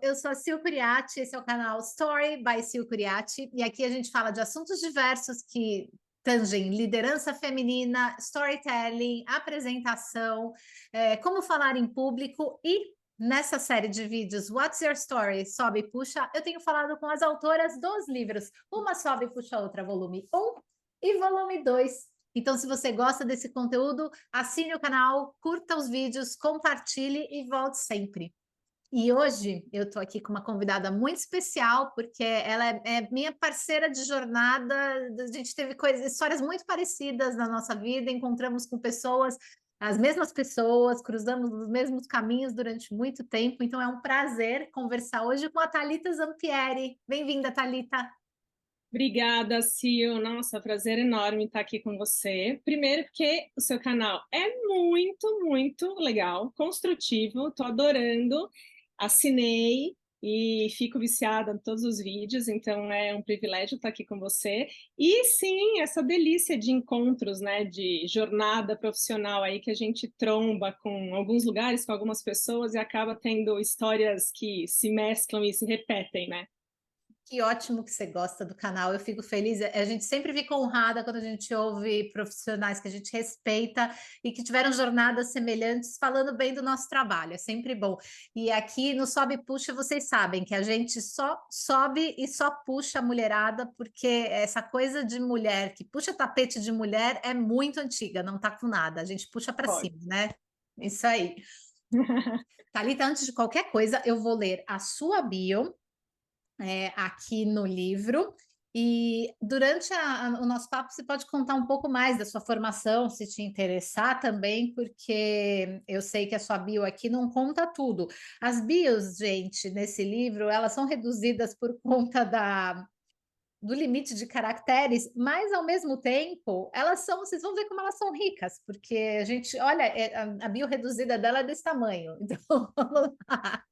Eu sou a Sil Curiati, esse é o canal Story by Sil Curiati, e aqui a gente fala de assuntos diversos que tangem liderança feminina, storytelling, apresentação, como falar em público e nessa série de vídeos What's Your Story? Sobe e puxa, eu tenho falado com as autoras dos livros. Uma sobe e puxa a outra, volume 1 e volume 2. Então, se você gosta desse conteúdo, assine o canal, curta os vídeos, compartilhe e volte sempre. E hoje eu estou aqui com uma convidada muito especial, porque ela é minha parceira de jornada. A gente teve histórias muito parecidas na nossa vida, encontramos com pessoas, as mesmas pessoas, cruzamos os mesmos caminhos durante muito tempo. Então é um prazer conversar hoje com a Thalita Zampieri. Bem-vinda, Thalita. Obrigada, Sil. Nossa, prazer enorme estar aqui com você. Primeiro porque o seu canal é muito, muito legal, construtivo, estou adorando. Assinei e fico viciada em todos os vídeos, então é um privilégio estar aqui com você. E sim, essa delícia de encontros, né, de jornada profissional aí que a gente tromba com alguns lugares, com algumas pessoas e acaba tendo histórias que se mesclam e se repetem, né? Que ótimo que você gosta do canal, eu fico feliz. A gente sempre fica honrada quando a gente ouve profissionais que a gente respeita e que tiveram jornadas semelhantes falando bem do nosso trabalho, é sempre bom. E aqui no Sobe e Puxa, vocês sabem que a gente só sobe e só puxa a mulherada, porque essa coisa de mulher que puxa tapete de mulher é muito antiga, não tá com nada, a gente puxa para Pode. cima, né? Isso aí. Thalita, antes de qualquer coisa, eu vou ler a sua bio aqui no livro. E durante o nosso papo, você pode contar um pouco mais da sua formação, se te interessar também, porque eu sei que a sua bio aqui não conta tudo. As bios, gente, nesse livro, elas são reduzidas por conta do limite de caracteres, mas ao mesmo tempo, elas são, vocês vão ver como elas são ricas, porque a gente, olha, a bio reduzida dela é desse tamanho. Então, vamos lá.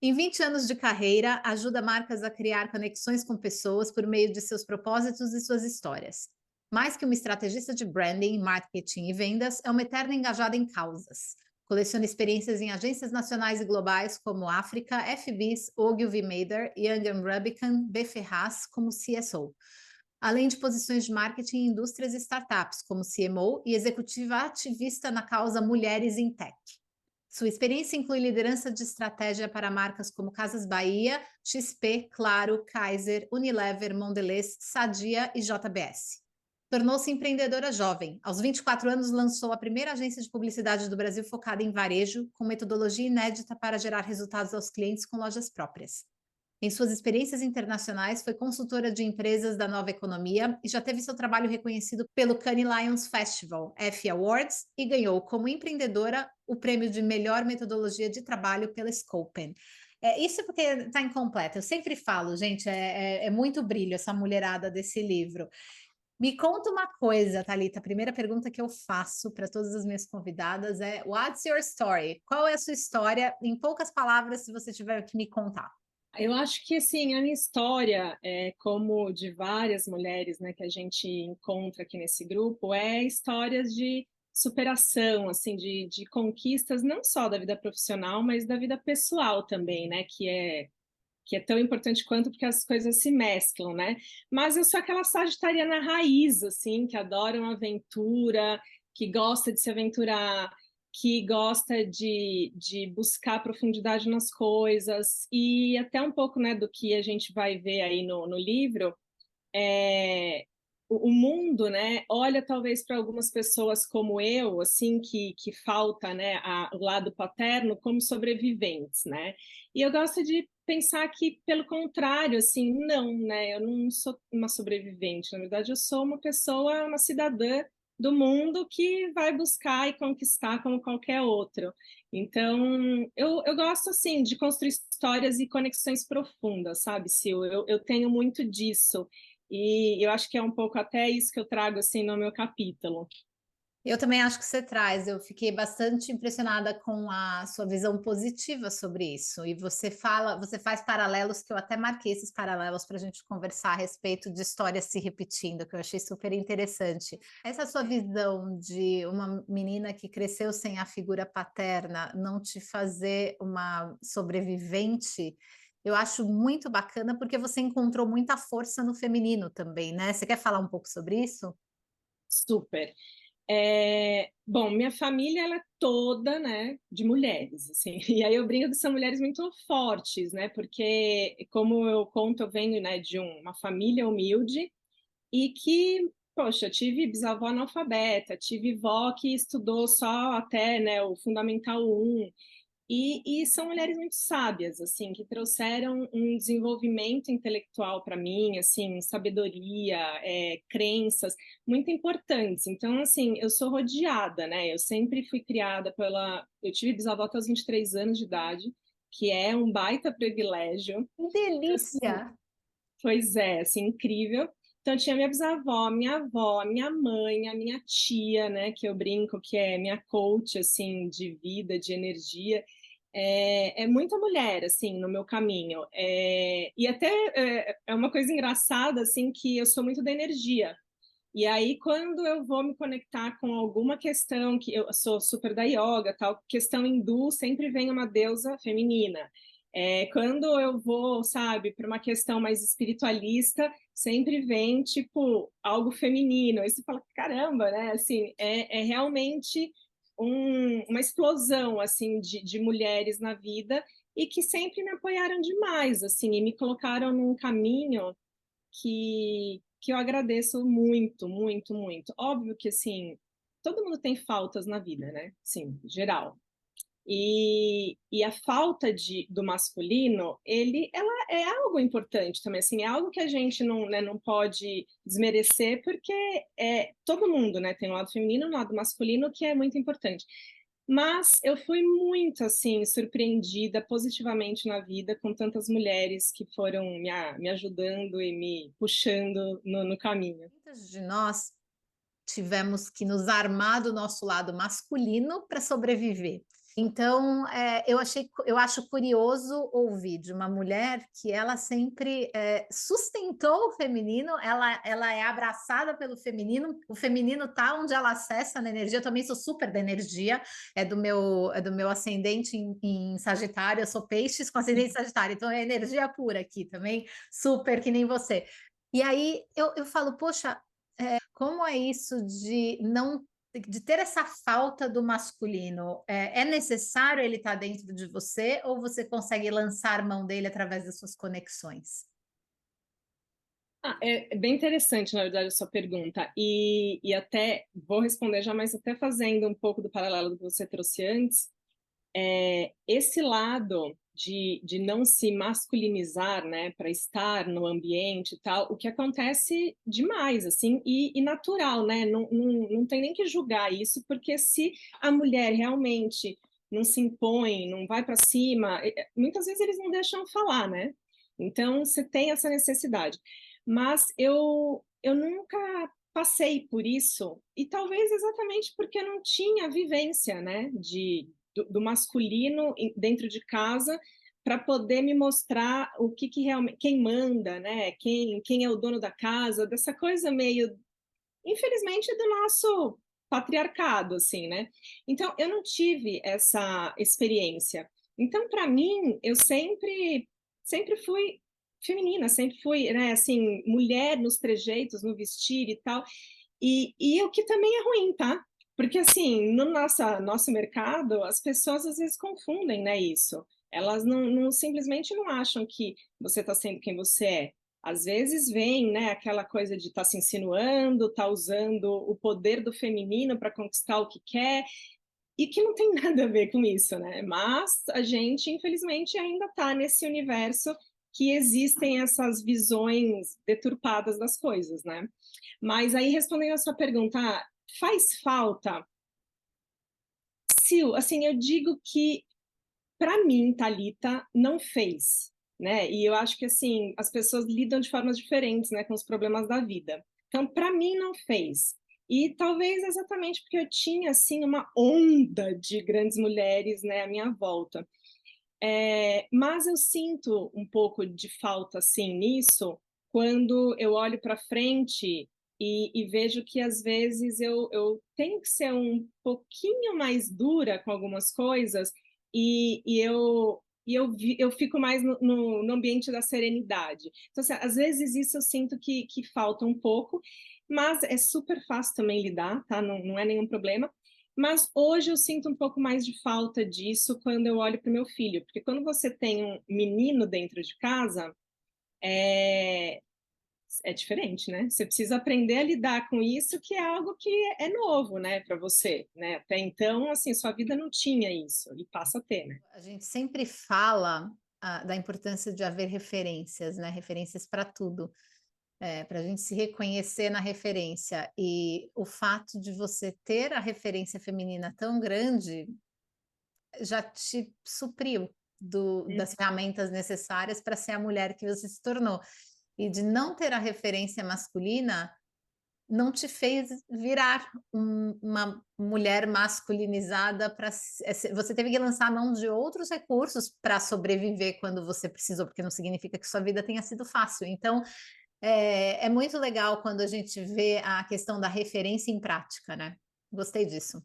Em 20 anos de carreira, ajuda marcas a criar conexões com pessoas por meio de seus propósitos e suas histórias. Mais que uma estrategista de branding, marketing e vendas, é uma eterna engajada em causas. Coleciona experiências em agências nacionais e globais como África, FBs, Ogilvy Mather, Young Rubicon, B. Ferraz como CSO. Além de posições de marketing em indústrias e startups como CMO e executiva ativista na causa Mulheres em Tech. Sua experiência inclui liderança de estratégia para marcas como Casas Bahia, XP, Claro, Kaiser, Unilever, Mondelez, Sadia e JBS. Tornou-se empreendedora jovem. Aos 24 anos, lançou a primeira agência de publicidade do Brasil focada em varejo, com metodologia inédita para gerar resultados aos clientes com lojas próprias. Em suas experiências internacionais, foi consultora de empresas da nova economia e já teve seu trabalho reconhecido pelo Cannes Lions Festival, F Awards, e ganhou, como empreendedora, o prêmio de melhor metodologia de trabalho pela Scopen. Isso porque está incompleta. Eu sempre falo, gente, é muito brilho essa mulherada desse livro. Me conta uma coisa, Thalita. A primeira pergunta que eu faço para todas as minhas convidadas é: What's your story? Qual é a sua história? Em poucas palavras, se você tiver que me contar. Eu acho que assim, a minha história, como de várias mulheres, né, que a gente encontra aqui nesse grupo, é histórias de superação, assim, de conquistas não só da vida profissional, mas da vida pessoal também, né, que é tão importante quanto porque as coisas se mesclam, né? Mas eu sou aquela sagitariana raiz, assim, que adora uma aventura, que gosta de se aventurar, que gosta de buscar profundidade nas coisas, e até um pouco, né, do que a gente vai ver aí no livro, é, o mundo, né, olha talvez para algumas pessoas como eu, assim, que falta, né, o lado paterno, como sobreviventes, né? E eu gosto de pensar que, pelo contrário, assim, não, né, eu não sou uma sobrevivente, na verdade, eu sou uma pessoa, uma cidadã do mundo que vai buscar e conquistar como qualquer outro. Então, eu gosto, assim, de construir histórias e conexões profundas, sabe, Sil? Eu tenho muito disso. E eu acho que é um pouco até isso que eu trago assim no meu capítulo. Eu também acho que você traz. Eu fiquei bastante impressionada com a sua visão positiva sobre isso. E você faz paralelos que eu até marquei esses paralelos para a gente conversar a respeito de histórias se repetindo, que eu achei super interessante. Essa sua visão de uma menina que cresceu sem a figura paterna não te fazer uma sobrevivente, eu acho muito bacana, porque você encontrou muita força no feminino também, né? Você quer falar um pouco sobre isso? Super. Bom, minha família ela é toda, né, de mulheres, assim. E aí eu brinco que são mulheres muito fortes, né? Porque, como eu conto, eu venho, né, de uma família humilde e que, poxa, eu tive bisavó analfabeta, tive vó que estudou só até, né, o Fundamental 1. E são mulheres muito sábias, assim, que trouxeram um desenvolvimento intelectual para mim, assim, sabedoria, crenças muito importantes. Então, assim, eu sou rodeada, né? Eu sempre fui criada pela. Eu tive bisavó até os 23 anos de idade, que é um baita privilégio. Que Então, assim, delícia! pois é, assim, incrível. Então, tinha minha bisavó, minha avó, minha mãe, a minha tia, né, que eu brinco que é minha coach, assim, de vida, de energia. É muita mulher, assim, no meu caminho. E até é uma coisa engraçada, assim, que eu sou muito da energia. E aí, quando eu vou me conectar com alguma questão, que eu sou super da yoga, tal, questão hindu, sempre vem uma deusa feminina. Quando eu vou, sabe, para uma questão mais espiritualista, sempre vem, tipo, algo feminino. Aí você fala, caramba, né? Assim, é realmente uma explosão, assim, de mulheres na vida e que sempre me apoiaram demais, assim, e me colocaram num caminho que eu agradeço muito, muito, muito. Óbvio que, assim, todo mundo tem faltas na vida, né? Sim, geral. E a falta do masculino, ela é algo importante também, assim, é algo que a gente não, né, não pode desmerecer, porque todo mundo, né, tem um lado feminino e um lado masculino que é muito importante. Mas eu fui muito, assim, surpreendida positivamente na vida com tantas mulheres que foram me ajudando e me puxando no caminho. Muitas de nós tivemos que nos armar do nosso lado masculino para sobreviver. Então, eu acho curioso ouvir de uma mulher que ela sempre sustentou o feminino, ela é abraçada pelo feminino, o feminino está onde ela acessa na energia. Eu também sou super da energia, é do meu ascendente em Sagitário, eu sou peixes com ascendente em Sagitário, então é energia pura aqui também, super que nem você. E aí eu falo, poxa, como é isso de ter essa falta do masculino? É necessário ele estar dentro de você ou você consegue lançar mão dele através das suas conexões? É bem interessante, na verdade, a sua pergunta. E até vou responder já, mas até fazendo um pouco do paralelo do que você trouxe antes, esse lado de não se masculinizar, né, para estar no ambiente e tal, o que acontece demais, assim, e natural, né? Não tem nem que julgar isso, porque se a mulher realmente não se impõe, não vai para cima, muitas vezes eles não deixam falar, né? Então, você tem essa necessidade. Mas eu nunca passei por isso, e talvez exatamente porque eu não tinha vivência, né, do masculino dentro de casa para poder me mostrar o que realmente quem manda, né? Quem é o dono da casa, dessa coisa meio, infelizmente, do nosso patriarcado, assim, né? Então eu não tive essa experiência. Então, para mim, eu sempre fui feminina, sempre fui, né, assim, mulher nos trejeitos, no vestir e tal. E o que também é ruim, tá? Porque, assim, no nosso mercado, as pessoas às vezes confundem, né, isso. Elas simplesmente não acham que você está sendo quem você é. Às vezes vem, né, aquela coisa de estar se insinuando, estar usando o poder do feminino para conquistar o que quer, e que não tem nada a ver com isso, né? Mas a gente, infelizmente, ainda está nesse universo que existem essas visões deturpadas das coisas, né? Mas aí, respondendo a sua pergunta, faz falta? Sil, assim, eu digo que, para mim, Talita, não fez, né? E eu acho que, assim, as pessoas lidam de formas diferentes, né, com os problemas da vida. Então, para mim, não fez. E talvez exatamente porque eu tinha, assim, uma onda de grandes mulheres, né, à minha volta. Mas eu sinto um pouco de falta, assim, nisso, quando eu olho para frente e vejo que às vezes eu tenho que ser um pouquinho mais dura com algumas coisas e eu fico mais no ambiente da serenidade. Então, assim, às vezes isso eu sinto que falta um pouco, mas é super fácil também lidar, tá? Não é nenhum problema. Mas hoje eu sinto um pouco mais de falta disso quando eu olho para o meu filho, porque quando você tem um menino dentro de casa, é, é diferente, né? Você precisa aprender a lidar com isso, que é algo que é novo, né, para você, né? Até então, assim, sua vida não tinha isso e passa a ter, né? A gente sempre fala da importância de haver referências, né? Referências para tudo, para a gente se reconhecer na referência. E o fato de você ter a referência feminina tão grande já te supriu das ferramentas necessárias para ser a mulher que você se tornou. E de não ter a referência masculina não te fez virar uma mulher masculinizada para você teve que lançar a mão de outros recursos para sobreviver quando você precisou, porque não significa que sua vida tenha sido fácil. Então, é muito legal quando a gente vê a questão da referência em prática, né? Gostei disso.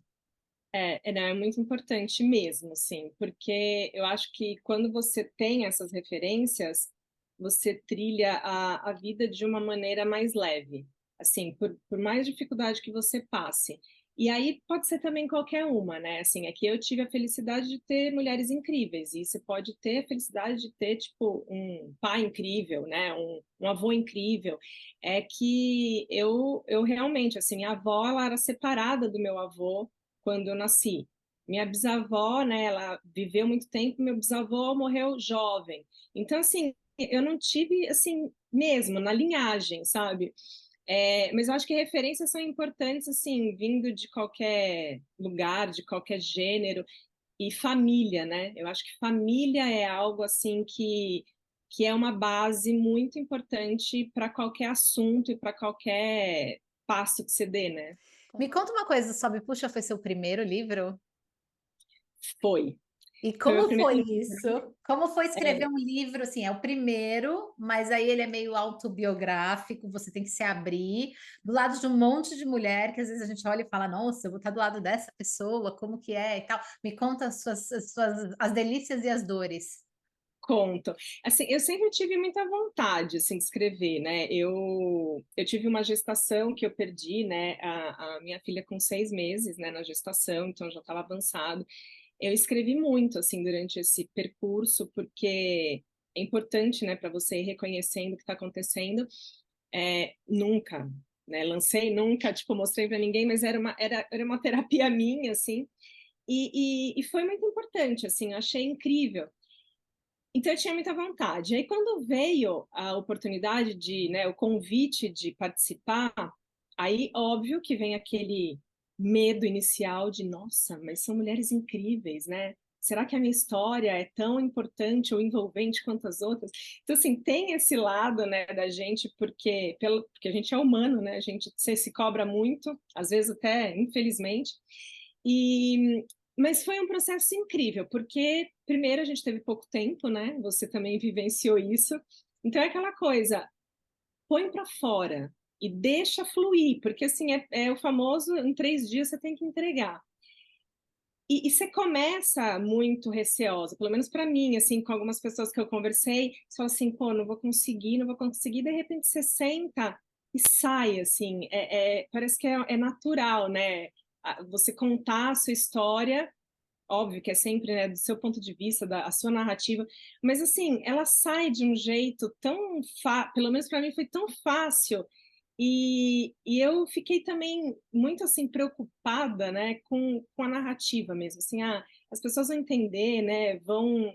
Não, é muito importante mesmo, assim, porque eu acho que quando você tem essas referências, você trilha a vida de uma maneira mais leve, assim, por mais dificuldade que você passe. E aí pode ser também qualquer uma, né? Assim, aqui eu tive a felicidade de ter mulheres incríveis, e você pode ter a felicidade de ter, tipo, um pai incrível, né? Um avô incrível. É que eu realmente, assim, minha avó, ela era separada do meu avô quando eu nasci. Minha bisavó, né, ela viveu muito tempo, meu bisavô morreu jovem. Então, assim, eu não tive, assim, mesmo, na linhagem, sabe? Mas eu acho que referências são importantes, assim, vindo de qualquer lugar, de qualquer gênero, e família, né? Eu acho que família é algo, assim, que é uma base muito importante para qualquer assunto e para qualquer passo que você dê, né? Me conta uma coisa, Sobe Puxa foi seu primeiro livro? Foi. E Foi meu como primeiro foi isso? livro. Como foi É, escrever um livro, assim, é o primeiro, mas aí ele é meio autobiográfico, você tem que se abrir do lado de um monte de mulher, que às vezes a gente olha e fala, nossa, eu vou estar do lado dessa pessoa, como que é e tal. Me conta as delícias e as dores. conto. Assim, eu sempre tive muita vontade, assim, de escrever, né? Eu tive uma gestação que eu perdi, né? A minha filha com 6 meses, né? Na gestação, então já estava avançado. Eu escrevi muito, assim, durante esse percurso, porque é importante, né? Para você ir reconhecendo o que está acontecendo. Nunca, né? Lancei, nunca, tipo, mostrei para ninguém, mas era uma terapia minha, assim. E foi muito importante, assim, eu achei incrível. Então eu tinha muita vontade. Aí quando veio a oportunidade de, né, o convite de participar, aí óbvio que vem aquele medo inicial de, nossa, mas são mulheres incríveis, né? Será que a minha história é tão importante ou envolvente quanto as outras? Então, assim, tem esse lado, né, da gente, porque a gente é humano, né? A gente se cobra muito, às vezes até infelizmente. E, mas foi um processo incrível, porque primeiro a gente teve pouco tempo, né? Você também vivenciou isso. Então é aquela coisa, põe para fora e deixa fluir, porque assim é o famoso em 3 dias você tem que entregar. E você começa muito receosa, pelo menos para mim, assim, com algumas pessoas que eu conversei, você fala assim, pô, não vou conseguir, não vou conseguir, de repente você senta e sai, assim, parece que é natural, né? Você contar a sua história, óbvio que é sempre, né, do seu ponto de vista, a sua narrativa, mas assim, ela sai de um jeito tão pelo menos para mim foi tão fácil. E eu fiquei também muito assim preocupada, né, com a narrativa mesmo, assim, as pessoas vão entender, né, vão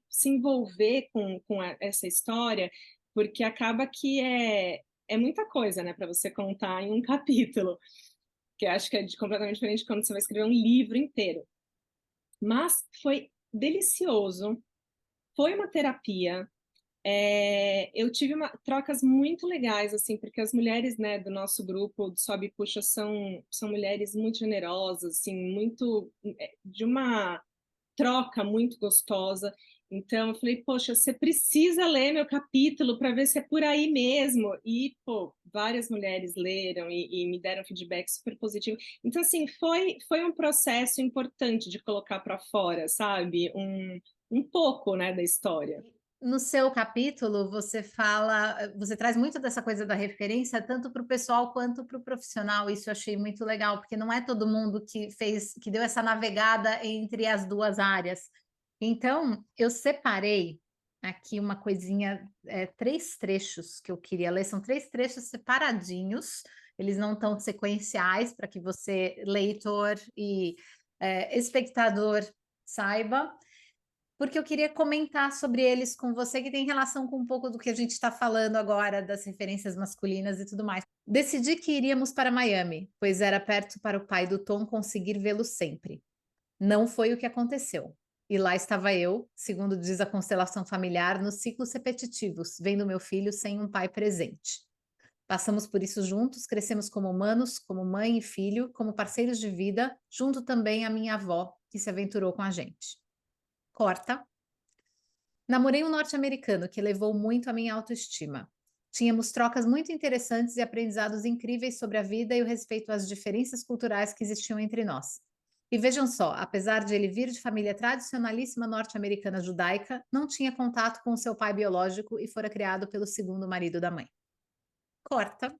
se envolver com essa história, porque acaba que é muita coisa, né, para você contar em um capítulo, que eu acho que é completamente diferente quando você vai escrever um livro inteiro. Mas foi delicioso, foi uma terapia. eu tive trocas muito legais, assim, porque as mulheres, né, do nosso grupo do Sobe e Puxa são mulheres muito generosas, assim, muito de uma troca muito gostosa. Então, eu falei, poxa, você precisa ler meu capítulo para ver se é por aí mesmo. E, pô, várias mulheres leram e me deram feedback super positivo. Então, assim, foi um processo importante de colocar para fora, sabe? Um pouco, né, da história. No seu capítulo, você fala, você traz muito dessa coisa da referência, tanto para o pessoal quanto para o profissional. Isso eu achei muito legal, porque não é todo mundo que fez, que deu essa navegada entre as duas áreas. Então, eu separei aqui uma coisinha, três trechos que eu queria ler, são três trechos separadinhos, eles não estão sequenciais para que você, leitor e espectador, saiba porque eu queria comentar sobre eles com você, que tem relação com um pouco do que a gente está falando agora, das referências masculinas e tudo mais. Decidi que iríamos para Miami, pois era perto para o pai do Tom conseguir vê-lo sempre. Não foi o que aconteceu. E lá estava eu, segundo diz a constelação familiar, nos ciclos repetitivos, vendo meu filho sem um pai presente. Passamos por isso juntos, crescemos como humanos, como mãe e filho, como parceiros de vida, junto também a minha avó, que se aventurou com a gente. Corta. Namorei um norte-americano que elevou muito a minha autoestima. Tínhamos trocas muito interessantes e aprendizados incríveis sobre a vida e o respeito às diferenças culturais que existiam entre nós. E vejam só, apesar de ele vir de família tradicionalíssima norte-americana judaica, não tinha contato com seu pai biológico e fora criado pelo segundo marido da mãe. Corta.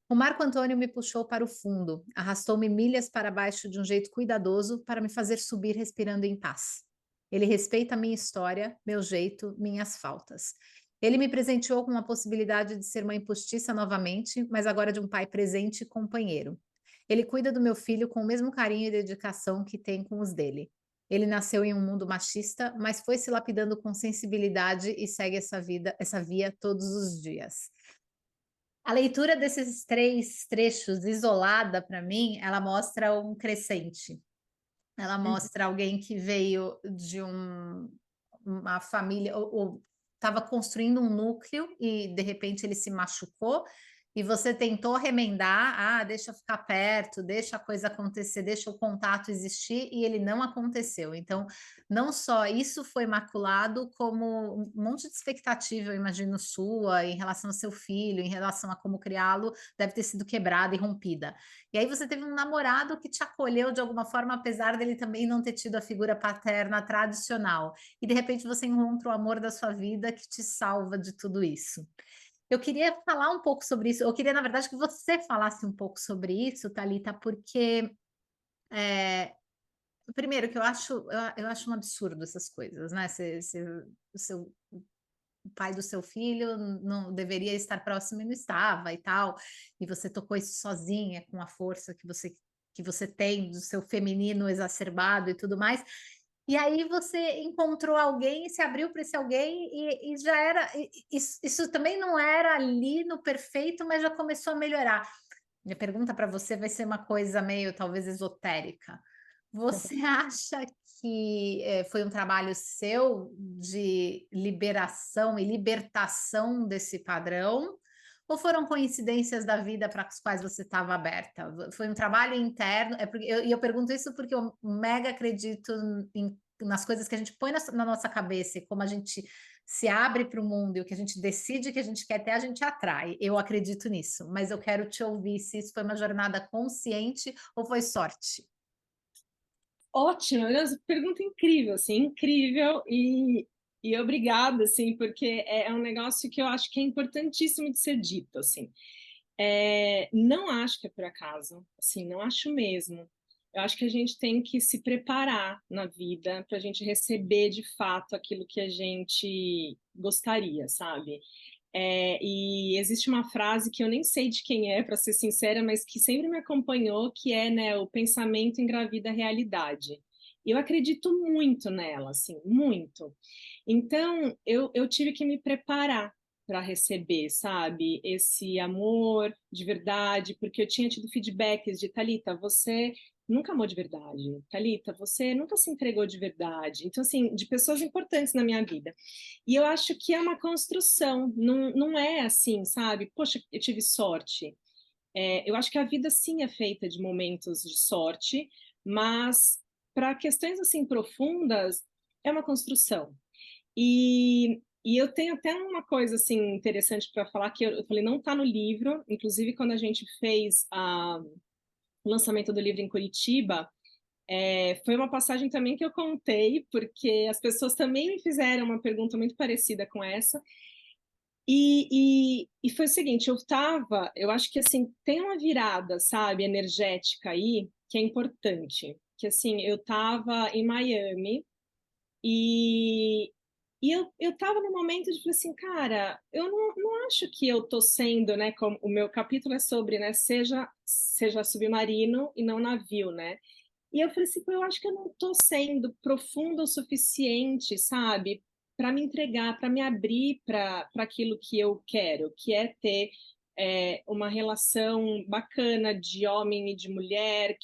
O Marco Antônio me puxou para o fundo, arrastou-me milhas para baixo de um jeito cuidadoso para me fazer subir respirando em paz. Ele respeita a minha história, meu jeito, minhas faltas. Ele me presenteou com a possibilidade de ser mãe postiça novamente, mas agora de um pai presente e companheiro. Ele cuida do meu filho com o mesmo carinho e dedicação que tem com os dele. Ele nasceu em um mundo machista, mas foi se lapidando com sensibilidade e segue essa vida, essa via todos os dias. A leitura desses três trechos isolada, para mim, ela mostra um crescente. Ela mostra alguém que veio de uma família, ou estava construindo um núcleo e de repente ele se machucou e você tentou remendar, deixa eu ficar perto, deixa a coisa acontecer, deixa o contato existir e ele não aconteceu. Então, não só isso foi maculado, como um monte de expectativa, eu imagino sua, em relação ao seu filho, em relação a como criá-lo, deve ter sido quebrada e rompida. E aí você teve um namorado que te acolheu de alguma forma, apesar dele também não ter tido a figura paterna tradicional. E de repente você encontra o amor da sua vida que te salva de tudo isso. Eu queria falar um pouco sobre isso. Eu queria, na verdade, que você falasse um pouco sobre isso, Thalita, porque é, primeiro que eu acho um absurdo essas coisas, né? O pai do seu filho não deveria estar próximo e não estava e tal, e você tocou isso sozinha, com a força que você tem do seu feminino exacerbado e tudo mais. E aí você encontrou alguém e se abriu para esse alguém e já era. Isso também não era ali no perfeito, mas já começou a melhorar. Minha pergunta para você vai ser uma coisa meio talvez esotérica. Você acha que foi um trabalho seu de liberação e libertação desse padrão? Ou foram coincidências da vida para as quais você estava aberta? Foi um trabalho interno? E eu pergunto isso porque eu mega acredito nas coisas que a gente põe na nossa cabeça e como a gente se abre para o mundo e o que a gente decide que a gente quer ter, a gente atrai. Eu acredito nisso, mas eu quero te ouvir se isso foi uma jornada consciente ou foi sorte. Ótimo, nossa, pergunta incrível, assim, incrível e obrigada, assim, porque é um negócio que eu acho que é importantíssimo de ser dito, assim. Não acho que é por acaso, assim, não acho mesmo. Eu acho que a gente tem que se preparar na vida para a gente receber de fato aquilo que a gente gostaria, sabe? E existe uma frase que eu nem sei de quem é, para ser sincera, mas que sempre me acompanhou, que é, né, o pensamento engravida a realidade. Eu acredito muito nela, assim, muito. Então, eu tive que me preparar para receber, sabe, esse amor de verdade, porque eu tinha tido feedbacks de Thalita, você nunca amou de verdade. Thalita, você nunca se entregou de verdade. Então, assim, de pessoas importantes na minha vida. E eu acho que é uma construção, não é assim, sabe? Poxa, eu tive sorte. Eu acho que a vida, sim, é feita de momentos de sorte, mas para questões, assim, profundas, é uma construção. E eu tenho até uma coisa, assim, interessante para falar, que eu falei, não está no livro, inclusive quando a gente fez o lançamento do livro em Curitiba, foi uma passagem também que eu contei, porque as pessoas também me fizeram uma pergunta muito parecida com essa. E foi o seguinte, eu acho que assim, tem uma virada, sabe, energética aí, que é importante. Que assim, eu estava em Miami e, e eu estava no momento de falar assim, cara, eu não acho que eu tô sendo, né, como o meu capítulo é sobre, né, seja submarino e não navio, né? E eu falei assim, pô, eu acho que eu não estou sendo profunda o suficiente, sabe, para me entregar, para me abrir para aquilo que eu quero, que é ter uma relação bacana de homem e de mulher,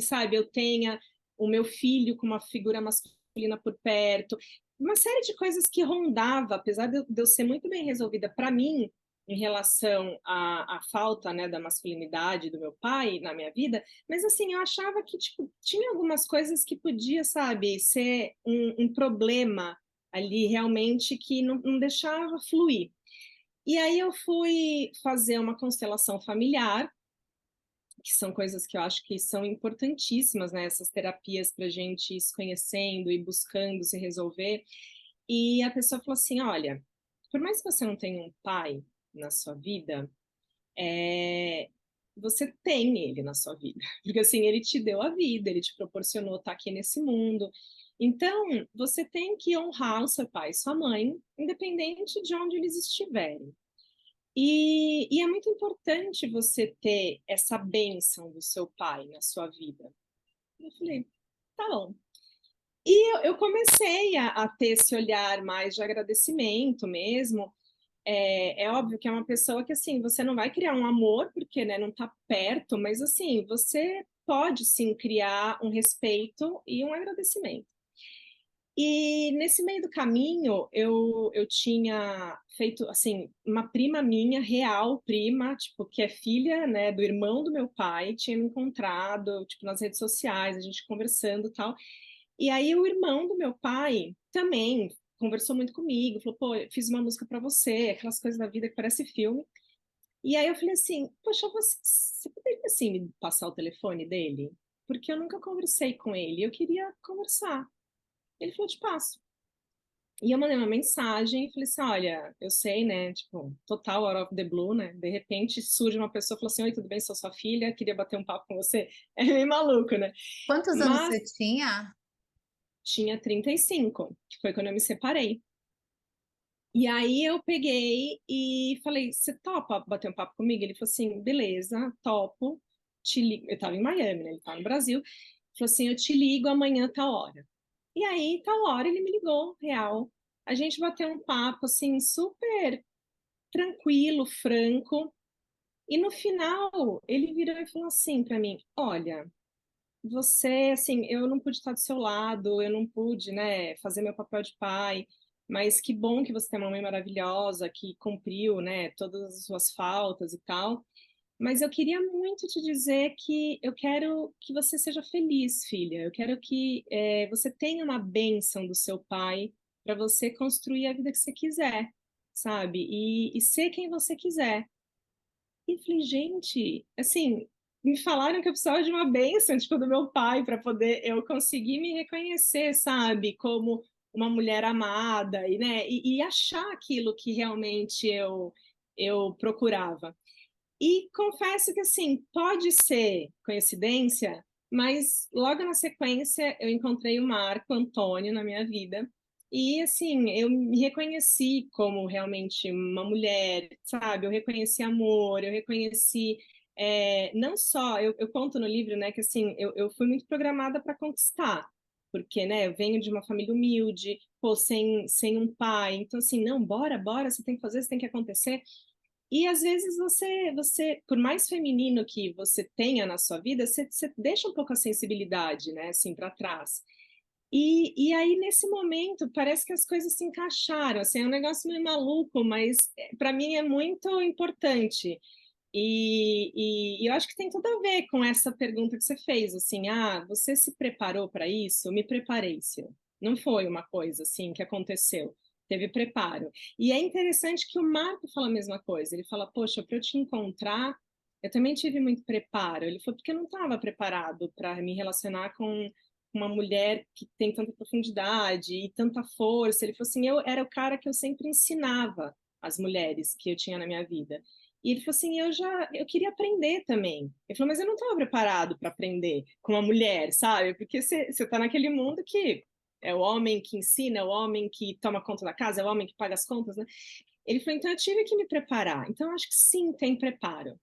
sabe, eu tenha o meu filho com uma figura masculina por perto, uma série de coisas que rondava, apesar de eu ser muito bem resolvida para mim, em relação à falta, né, da masculinidade do meu pai na minha vida, mas assim, eu achava que tipo, tinha algumas coisas que podia, sabe, ser um problema ali realmente que não deixava fluir. E aí eu fui fazer uma constelação familiar, que são coisas que eu acho que são importantíssimas, né? Essas terapias para a gente ir se conhecendo e buscando se resolver. E a pessoa falou assim: olha, por mais que você não tenha um pai na sua vida, é, você tem ele na sua vida. Porque assim, ele te deu a vida, ele te proporcionou estar aqui nesse mundo. Então, você tem que honrar o seu pai e sua mãe, independente de onde eles estiverem. E é muito importante você ter essa bênção do seu pai na sua vida. Eu falei, tá bom. E eu comecei a ter esse olhar mais de agradecimento mesmo. É óbvio que é uma pessoa que, assim, você não vai criar um amor, porque, né, não tá perto, mas, assim, você pode, sim, criar um respeito e um agradecimento. E nesse meio do caminho, eu tinha feito, assim, uma prima minha, real prima, tipo, que é filha, né, do irmão do meu pai, tinha me encontrado, tipo, nas redes sociais, a gente conversando e tal. E aí o irmão do meu pai também conversou muito comigo, falou, pô, eu fiz uma música para você, aquelas coisas da vida que parece filme. E aí eu falei assim, poxa, você poderia, assim, me passar o telefone dele? Porque eu nunca conversei com ele, eu queria conversar. Ele falou, te passo. E eu mandei uma mensagem e falei assim, olha, eu sei, né, tipo, total out of the blue, né, de repente surge uma pessoa e fala assim, oi, tudo bem, sou sua filha, queria bater um papo com você. É meio maluco, né? Quantos anos Mas você tinha? tinha 35, que foi quando eu me separei. E aí eu peguei e falei, você topa bater um papo comigo? Ele falou assim, beleza, topo, te ligo. Eu tava em Miami, né, ele tava no Brasil. Ele falou assim, eu te ligo amanhã, tal hora. E aí, tal hora, ele me ligou, real. A gente bateu um papo, assim, super tranquilo, franco. E no final, ele virou e falou assim para mim: olha, você, assim, eu não pude estar do seu lado, eu não pude, né, fazer meu papel de pai, mas que bom que você tem uma mãe maravilhosa que cumpriu, né, todas as suas faltas e tal. Mas eu queria muito te dizer que eu quero que você seja feliz, filha. Eu quero que você tenha uma bênção do seu pai para você construir a vida que você quiser, sabe? E ser quem você quiser. E eu falei, gente, assim, me falaram que eu precisava de uma bênção, tipo, do meu pai, para poder eu conseguir me reconhecer, sabe? Como uma mulher amada, e, né? E achar aquilo que realmente eu procurava. E confesso que, assim, pode ser coincidência, mas logo na sequência eu encontrei o Marco Antônio na minha vida. E, assim, eu me reconheci como realmente uma mulher, sabe? Eu reconheci amor, eu reconheci. Não só, eu conto no livro, né, que, assim, eu fui muito programada para conquistar, porque, né, eu venho de uma família humilde, pô, sem um pai. Então, assim, não, bora, bora, você tem que fazer, você tem que acontecer. E às vezes por mais feminino que você tenha na sua vida, você deixa um pouco a sensibilidade, né, assim, para trás. E aí, nesse momento, parece que as coisas se encaixaram, assim, é um negócio meio maluco, mas para mim é muito importante. E eu acho que tem tudo a ver com essa pergunta que você fez, assim, ah, você se preparou para isso? Me preparei, Sil. Não foi uma coisa assim que aconteceu, teve preparo. E é interessante que o Marco fala a mesma coisa, ele fala, poxa, para eu te encontrar, eu também tive muito preparo. Ele falou, porque eu não estava preparado para me relacionar com uma mulher que tem tanta profundidade e tanta força. Ele falou assim, eu era o cara que eu sempre ensinava as mulheres que eu tinha na minha vida. E ele falou assim, eu queria aprender também. Ele falou, mas eu não estava preparado para aprender com uma mulher, sabe? Porque você está naquele mundo que é o homem que ensina, é o homem que toma conta da casa, é o homem que paga as contas, né? Ele falou, então eu tive que me preparar. Então, eu acho que sim, tem preparo.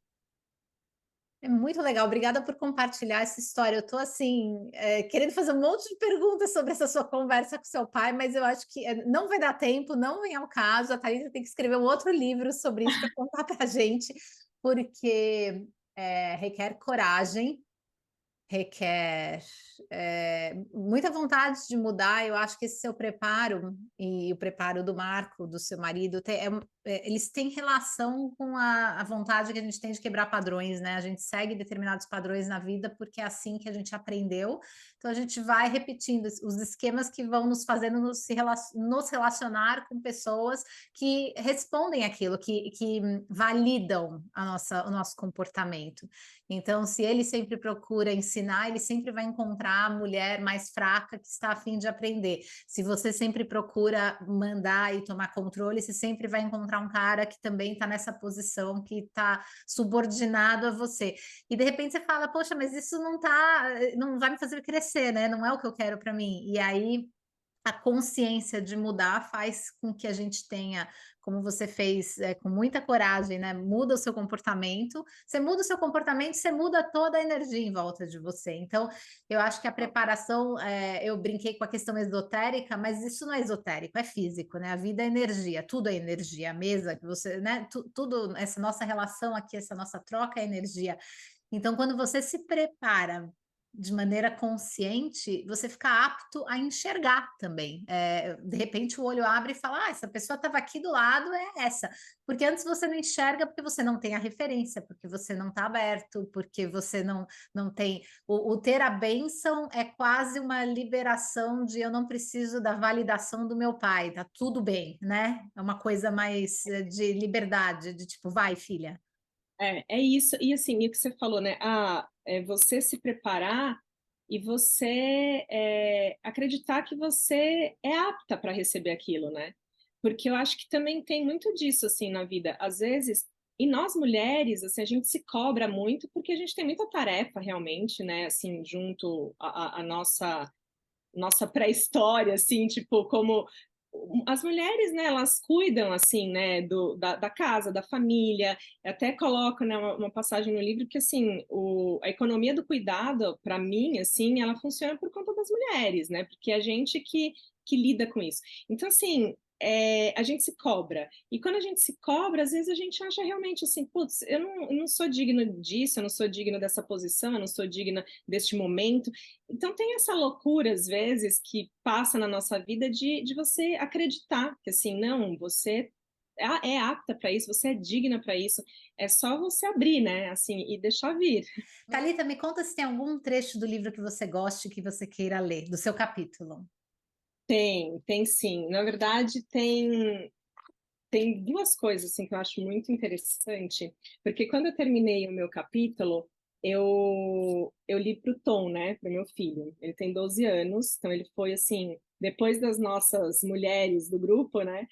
É muito legal, obrigada por compartilhar essa história. Eu estou assim, querendo fazer um monte de perguntas sobre essa sua conversa com seu pai, mas eu acho que não vai dar tempo, não vem ao caso. A Thalita tem que escrever um outro livro sobre isso para contar para a gente, porque requer coragem, requer muita vontade de mudar. Eu acho que esse seu preparo e o preparo do Marco, do seu marido, eles têm relação com a vontade que a gente tem de quebrar padrões, né? A gente segue determinados padrões na vida porque é assim que a gente aprendeu. Então a gente vai repetindo os esquemas que vão nos fazendo nos relacionar com pessoas que respondem aquilo, que validam o nosso comportamento. Então, se ele sempre procura ensinar, ele sempre vai encontrar a mulher mais fraca que está a fim de aprender. Se você sempre procura mandar e tomar controle, você sempre vai encontrar um cara que também está nessa posição, que está subordinado a você. E de repente você fala, poxa, mas isso não vai me fazer crescer, né? Não é o que eu quero para mim. E aí a consciência de mudar faz com que a gente tenha, como você fez, com muita coragem, né? Muda o seu comportamento. Você muda o seu comportamento, você muda toda a energia em volta de você. Então, eu acho que a preparação, eu brinquei com a questão esotérica, mas isso não é esotérico, é físico, né? A vida é energia, tudo é energia. A mesa que você, né? Tudo, essa nossa relação aqui, essa nossa troca é energia. Então, quando você se prepara de maneira consciente, você fica apto a enxergar também. De repente o olho abre e fala: essa pessoa estava aqui do lado, é essa. Porque antes você não enxerga porque você não tem a referência, porque você não está aberto, porque você não tem. O ter a bênção é quase uma liberação de eu não preciso da validação do meu pai, tá tudo bem, né? É uma coisa mais de liberdade, de tipo, vai, filha. É isso. E assim, o que você falou, né? É você se preparar e você acreditar que você é apta para receber aquilo, né? Porque eu acho que também tem muito disso, assim, na vida. Às vezes, e nós mulheres, assim, a gente se cobra muito porque a gente tem muita tarefa, realmente, né? Assim, junto à nossa pré-história, assim, tipo, como as mulheres, né, elas cuidam, assim, né, da casa, da família. Eu até coloco, né, uma passagem no livro que, assim, a economia do cuidado, para mim, assim, ela funciona por conta das mulheres, né, porque é a gente que lida com isso. Então, assim, a gente se cobra. E quando a gente se cobra, às vezes a gente acha realmente assim, putz, eu não sou digna disso, eu não sou digna dessa posição, eu não sou digna deste momento. Então tem essa loucura, às vezes, que passa na nossa vida de você acreditar que assim, não, você é apta para isso, você é digna para isso. É só você abrir, né? Assim, e deixar vir. Thalita, me conta se tem algum trecho do livro que você goste, que você queira ler, do seu capítulo. Tem sim. Na verdade, tem duas coisas assim, que eu acho muito interessante, porque quando eu terminei o meu capítulo, eu li para o Tom, né, para o meu filho. Ele tem 12 anos, então ele foi assim, depois das nossas mulheres do grupo, né,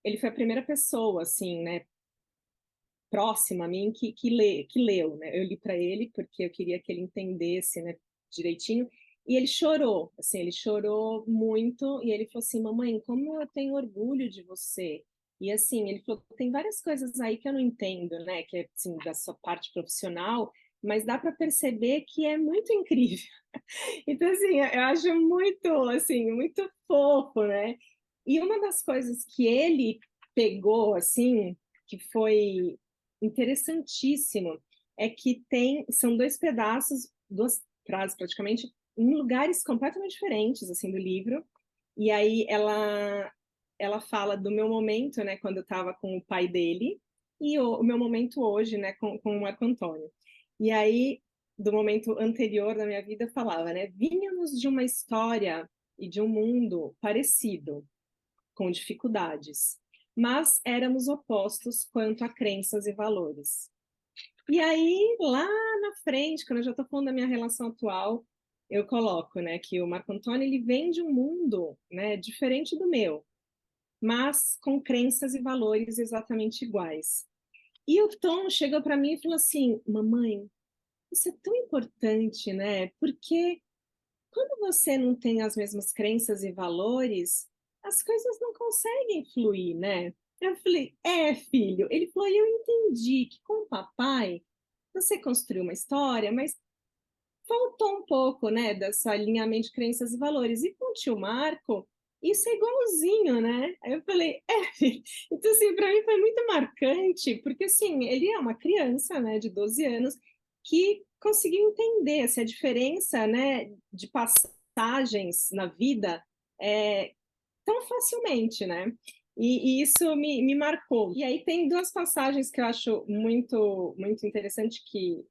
ele foi a primeira pessoa, assim, né, próxima a mim que leu, né. Eu li para ele porque eu queria que ele entendesse, né, direitinho. E ele chorou, assim, ele chorou muito e ele falou assim, mamãe, como eu tenho orgulho de você. E assim, ele falou, tem várias coisas aí que eu não entendo, né, que é assim, da sua parte profissional, mas dá para perceber que é muito incrível. Então, assim, eu acho muito, assim, muito fofo, né? E uma das coisas que ele pegou, assim, que foi interessantíssimo é que são dois pedaços, duas frases praticamente, em lugares completamente diferentes assim do livro. E aí ela fala do meu momento, né, quando eu estava com o pai dele, e o meu momento hoje, né, com o Marco Antônio. E aí, do momento anterior da minha vida, eu falava, né, vínhamos de uma história e de um mundo parecido, com dificuldades, mas éramos opostos quanto a crenças e valores. E aí, lá na frente, quando eu já estou falando da minha relação atual, eu coloco, né, que o Marco Antônio ele vem de um mundo, né, diferente do meu, mas com crenças e valores exatamente iguais. E o Tom chegou para mim e falou assim: mamãe, isso é tão importante, né? Porque quando você não tem as mesmas crenças e valores, as coisas não conseguem fluir, né? Eu falei: é, filho. Ele falou: eu entendi que com o papai você construiu uma história, mas faltou um pouco, né, dessa alinhamento de crenças e valores. E com o tio Marco, isso é igualzinho, né? Aí eu falei, é. Então, assim, para mim foi muito marcante, porque, assim, ele é uma criança, né, de 12 anos, que conseguiu entender essa diferença, né, de passagens na vida tão facilmente, né? E isso me marcou. E aí tem duas passagens que eu acho muito interessante que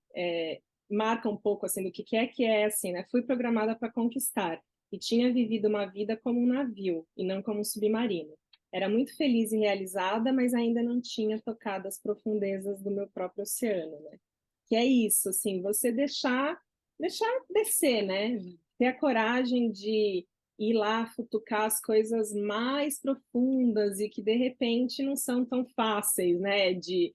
marcam um pouco assim do que é assim, né? Fui programada para conquistar e tinha vivido uma vida como um navio e não como um submarino. Era muito feliz e realizada, mas ainda não tinha tocado as profundezas do meu próprio oceano, né? Que é isso, assim, você deixar descer, né? Ter a coragem de ir lá futucar as coisas mais profundas e que de repente não são tão fáceis, né? De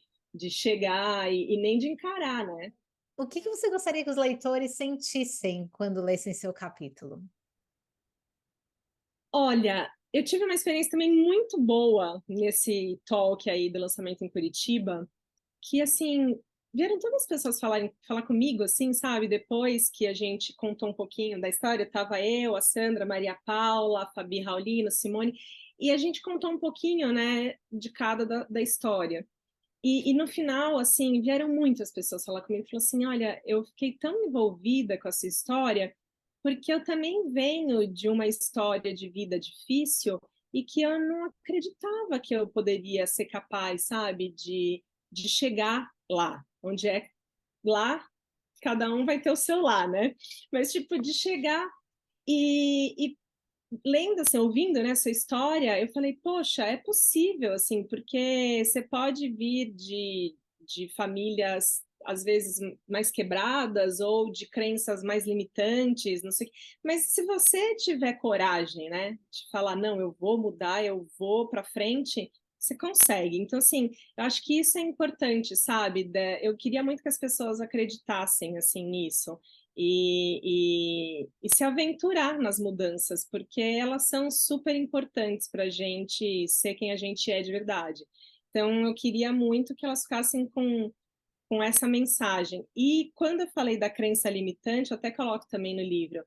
chegar e nem de encarar, né? O que que você gostaria que os leitores sentissem quando lessem seu capítulo? Olha, eu tive uma experiência também muito boa nesse talk aí do lançamento em Curitiba, que assim, vieram todas as pessoas falar comigo, assim, sabe? Depois que a gente contou um pouquinho da história, tava eu, a Sandra, a Maria Paula, a Fabi Raulino, Simone, e a gente contou um pouquinho, né, de cada da história. E no final, assim, vieram muitas pessoas falar comigo e falaram assim: olha, eu fiquei tão envolvida com essa história, porque eu também venho de uma história de vida difícil e que eu não acreditava que eu poderia ser capaz, sabe, de chegar lá, onde é lá, cada um vai ter o seu lá, né? Mas, tipo, de chegar e lendo, assim, ouvindo, né, essa história, eu falei, poxa, é possível, assim, porque você pode vir de famílias, às vezes, mais quebradas ou de crenças mais limitantes, não sei, mas se você tiver coragem, né, de falar, não, eu vou mudar, eu vou para frente, você consegue. Então, assim, eu acho que isso é importante, sabe? Eu queria muito que as pessoas acreditassem, assim, nisso e se aventurar nas mudanças, porque elas são super importantes para a gente ser quem a gente é de verdade. Então, eu queria muito que elas ficassem com essa mensagem. E quando eu falei da crença limitante, eu até coloco também no livro,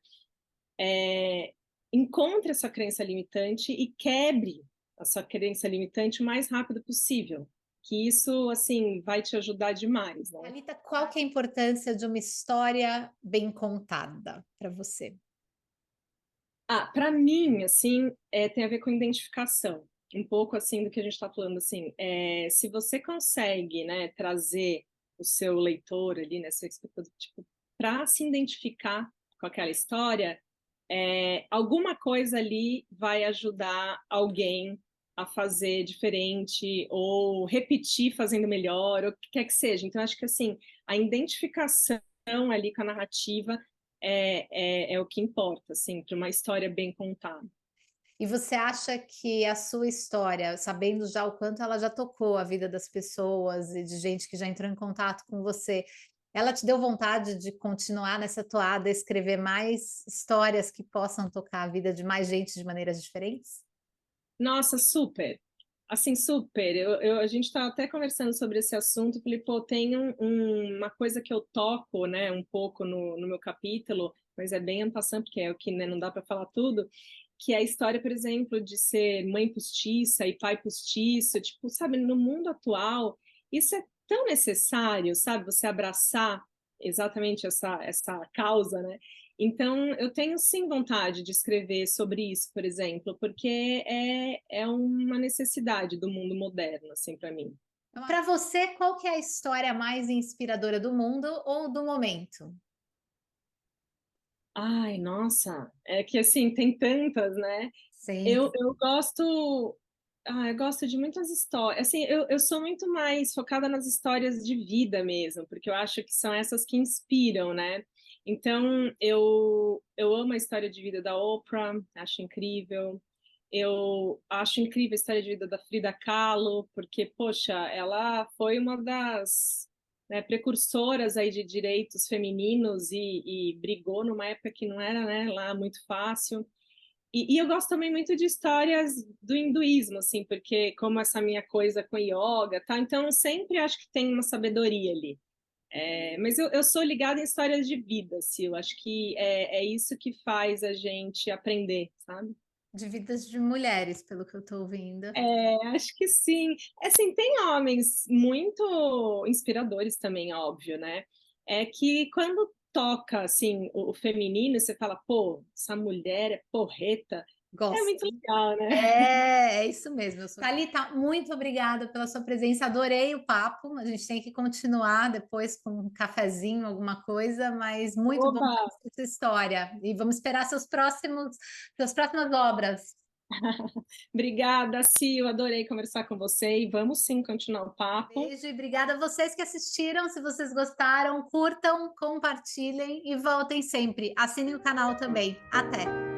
encontre a sua crença limitante e quebre a sua crença limitante o mais rápido possível, que isso, assim, vai te ajudar demais, né? Thalita, qual que é a importância de uma história bem contada para você? Ah, para mim, assim, tem a ver com identificação. Um pouco assim do que a gente está falando, assim, se você consegue, né, trazer o seu leitor ali, né, seu espectador, tipo, para se identificar com aquela história, alguma coisa ali vai ajudar alguém a fazer diferente ou repetir fazendo melhor, ou o que quer que seja. Então, acho que assim, a identificação ali com a narrativa é o que importa, assim, para uma história bem contada. E você acha que a sua história, sabendo já o quanto ela já tocou a vida das pessoas e de gente que já entrou em contato com você, ela te deu vontade de continuar nessa toada, escrever mais histórias que possam tocar a vida de mais gente de maneiras diferentes? Nossa, super. Assim, super. A gente estava até conversando sobre esse assunto. Falei, pô, tem uma coisa que eu toco, né, um pouco no meu capítulo, mas é bem en passant, porque é o que, né, não dá para falar tudo. que é a história, por exemplo, de ser mãe postiça e pai postiço, tipo, sabe, no mundo atual, isso é tão necessário, sabe, você abraçar exatamente essa causa, né? Então, eu tenho sim vontade de escrever sobre isso, por exemplo, porque é uma necessidade do mundo moderno, assim, para mim. Para você, qual que é a história mais inspiradora do mundo ou do momento? Ai, nossa, é que assim, tem tantas, né? Sempre. Eu eu gosto de muitas histórias. Assim, eu sou muito mais focada nas histórias de vida mesmo, porque eu acho que são essas que inspiram, né? Então, eu amo a história de vida da Oprah, acho incrível. Eu acho incrível a história de vida da Frida Kahlo, porque, poxa, ela foi uma das, né, precursoras aí de direitos femininos e brigou numa época que não era, né, lá muito fácil. E eu gosto também muito de histórias do hinduísmo, assim, porque como essa minha coisa com yoga, tá? Então sempre acho que tem uma sabedoria ali. Mas eu sou ligada em histórias de vida, Sil. Acho que é isso que faz a gente aprender, sabe? De vidas de mulheres, pelo que eu estou ouvindo. Acho que sim. Assim, tem homens muito inspiradores também, óbvio, né? É que quando toca, assim, o feminino, você fala, pô, essa mulher é porreta. É Gosto. muito legal, né? É isso mesmo. Thalita, muito obrigada pela sua presença. Adorei o papo. A gente tem que continuar depois com um cafezinho, alguma coisa, mas muito bom Oba! essa história. E vamos esperar suas próximas obras. Obrigada, Sil. Adorei conversar com você e vamos sim continuar o papo. Beijo e obrigada a vocês que assistiram. Se vocês gostaram, curtam, compartilhem e voltem sempre. Assinem o canal também. Até!